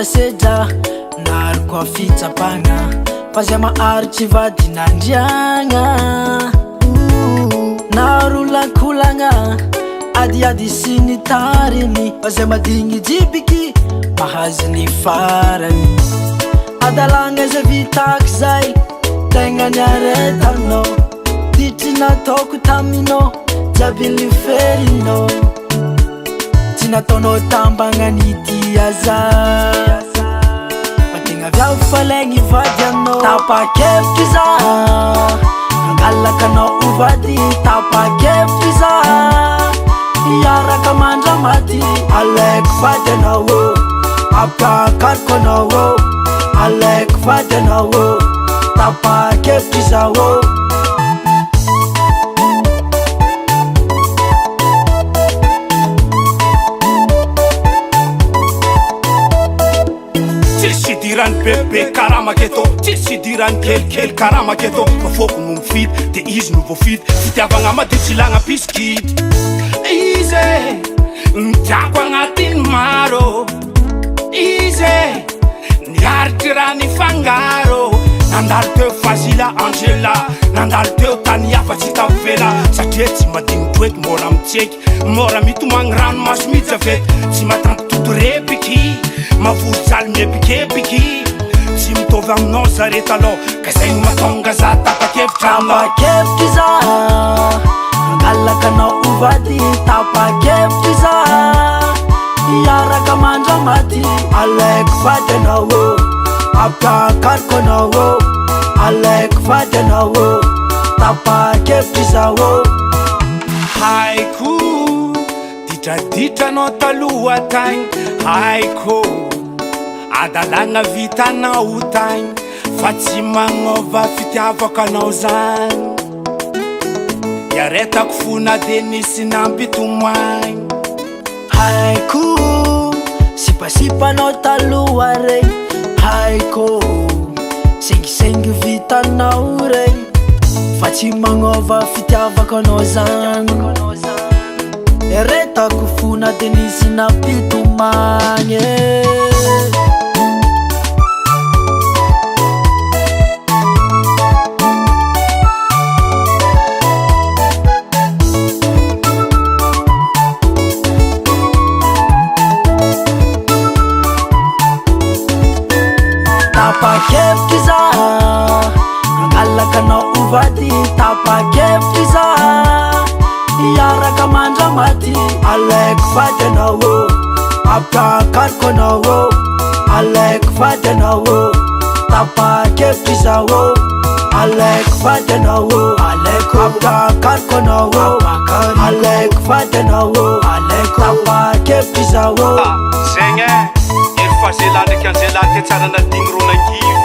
sedrasedra nary koa fitsapagna fa zay maharitry vadinandriagna narolankolagna adiady sy ny tariny fa zay madigny jibiky mahazo ny farany adalagna zay vitako zay tegna ny aretanao ditry nataoko taminao jiaby liferinao tsy nataonao tambagna ny diaza fa tegna viavo falaigny vady aminao tapa-kevitry za angalakanao ovady tapa-kevitry za iaraka mandramaty alaiko vady anao apakariko anao alaiko vady anao tapa-kevitry zao Dirany bebe karamaketo tsisy dirany kelikely karamaketo mafoko no mifidy de izy no voafidy fitiavagna mady tsy lagna piskidy izy nitiako agnatiny maro izy niaritry raha ny fangaro nandalo teo Fazila Angela nandalo teo tany hafa tsy tavela satria tsy madigny toeky mora mitseky mora mitomagny rano maso mitsavety tsy matanty totorepiky mavory jaly miepikepiky tsy mitovy aminao zareta aloha ka zay no matonga za tapa-kevitra aminao tapa-kevitry za angalakanao ovady tapa-kevitry za iaraka mandramaty alaiko vady anao apakariko anao alaiko vady anao tapa-kevitry zao haiko ditraditranao taloha tagny haiko adalagna vitanao tagny fa tsy magnova fitiavako anao zany iaretako fona de nisy nampitomagny haiko sipasipanao taloha regny haiko sengisengy vitanao regny fa tsy magnova fitiavako anao zany eretako fona de nisy nampitomagny tapa-kevitry za angalakanao ovady tapa-kevitry za iaraka mandramaty alaiko vady anao apakariko anao alaiko vady anao tapa-kevitry zao alaiko vady anao apakariko anao alaiko vady anao tapa-kevitry zao zegny ery Fazela ndraiky Angela ty tsara nadigny ronangivo